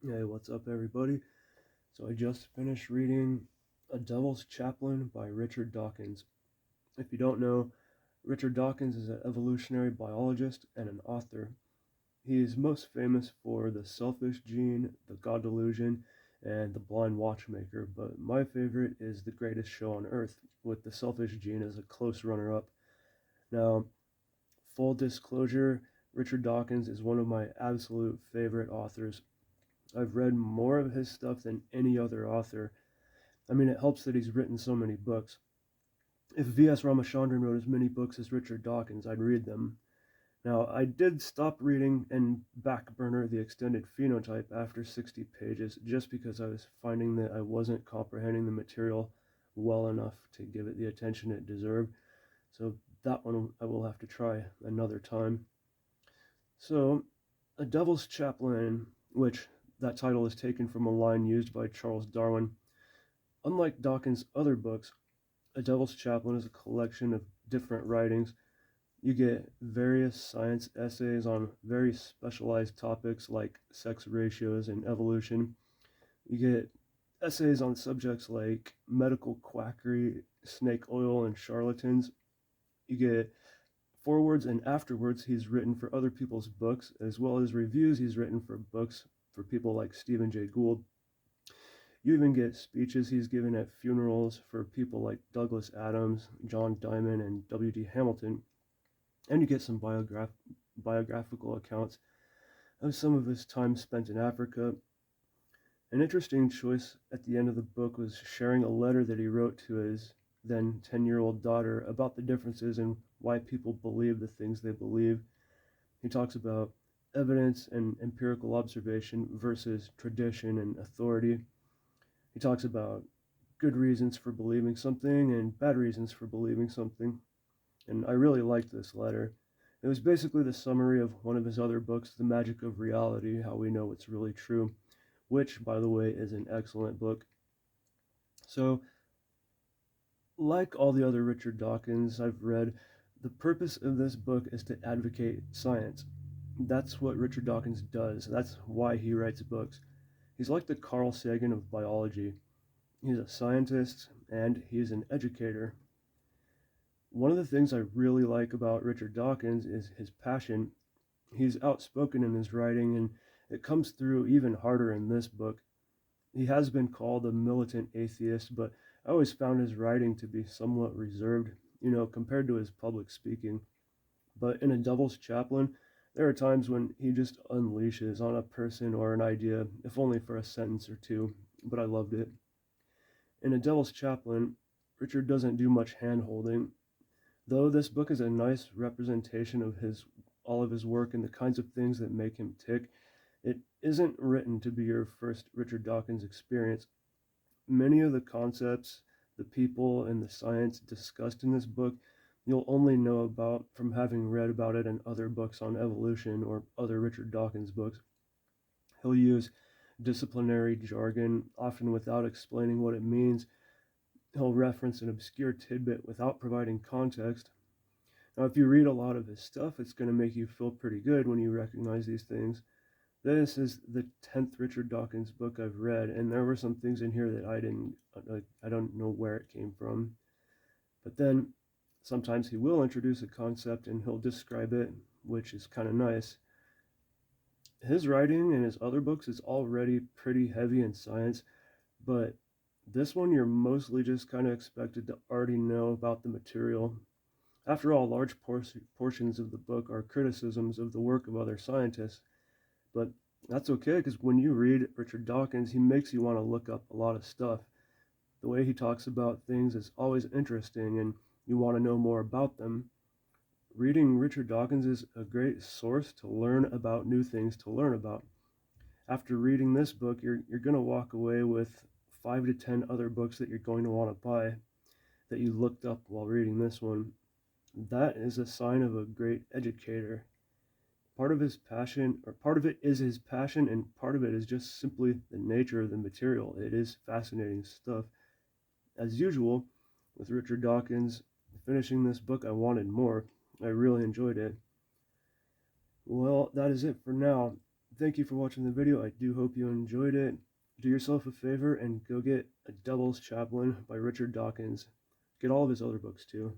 Hey, what's up, everybody? So, I just finished reading A Devil's Chaplain by Richard Dawkins. If you don't know, Richard Dawkins is an evolutionary biologist and an author. He is most famous for The Selfish Gene, The God Delusion, and The Blind Watchmaker, but my favorite is The Greatest Show on Earth, with The Selfish Gene as a close runner up. Now, full disclosure, Richard Dawkins is one of my absolute favorite authors. I've read more of his stuff than any other author. I mean, it helps that he's written so many books. If V.S. Ramachandran wrote as many books as Richard Dawkins, I'd read them. Now, I did stop reading and backburner the extended phenotype after 60 pages just because I was finding that I wasn't comprehending the material well enough to give it the attention it deserved. So that one I will have to try another time. So, A Devil's Chaplain, which that title is taken from a line used by Charles Darwin. Unlike Dawkins' other books, A Devil's Chaplain is a collection of different writings. You get various science essays on very specialized topics like sex ratios and evolution. You get essays on subjects like medical quackery, snake oil, and charlatans. You get forewords and afterwords he's written for other people's books, as well as reviews he's written for books for people like Stephen Jay Gould. You even get speeches he's given at funerals for people like Douglas Adams, John Diamond, and W.D. Hamilton. And you get some biographical accounts of some of his time spent in Africa. An interesting choice at the end of the book was sharing a letter that he wrote to his then 10-year-old daughter about the differences in why people believe the things they believe. He talks about evidence and empirical observation versus tradition and authority. He talks about good reasons for believing something and bad reasons for believing something. And I really liked this letter. It was basically the summary of one of his other books, The Magic of Reality, How We Know What's Really True, which, by the way, is an excellent book. So, like all the other Richard Dawkins I've read, the purpose of this book is to advocate science. That's what Richard Dawkins does. That's why he writes books. He's like the Carl Sagan of biology. He's a scientist and he's an educator. One of the things I really like about Richard Dawkins is his passion. He's outspoken in his writing, and it comes through even harder in this book. He has been called a militant atheist, but I always found his writing to be somewhat reserved, compared to his public speaking. But in A Devil's Chaplain, there are times when he just unleashes on a person or an idea, if only for a sentence or two, but I loved it. In A Devil's Chaplain, Richard doesn't do much hand holding. Though this book is a nice representation of all of his work and the kinds of things that make him tick, it isn't written to be your first Richard Dawkins experience. Many of the concepts, the people, and the science discussed in this book you'll only know about from having read about it in other books on evolution or other Richard Dawkins books. He'll use disciplinary jargon, often without explaining what it means. He'll reference an obscure tidbit without providing context. Now, if you read a lot of his stuff, it's going to make you feel pretty good when you recognize these things. This is the 10th Richard Dawkins book I've read, and there were some things in here that I don't know where it came from. But then sometimes he will introduce a concept and he'll describe it, which is kind of nice. His writing in his other books is already pretty heavy in science, but this one you're mostly just kind of expected to already know about the material. After all, large portions of the book are criticisms of the work of other scientists, but that's okay because when you read Richard Dawkins, he makes you want to look up a lot of stuff. The way he talks about things is always interesting and you want to know more about them. Reading Richard Dawkins is a great source to learn about new things to learn about. After reading this book, you're going to walk away with 5 to 10 other books that you're going to want to buy that you looked up while reading this one. That is a sign of a great educator. Part of it is his passion, and part of it is just simply the nature of the material. It is fascinating stuff. As usual, with Richard Dawkins, finishing this book, I wanted more. I really enjoyed it. Well, that is it for now. thank you for watching the video. I do hope you enjoyed it. Do yourself a favor and go get A Devil's Chaplain by Richard Dawkins. Get all of his other books too.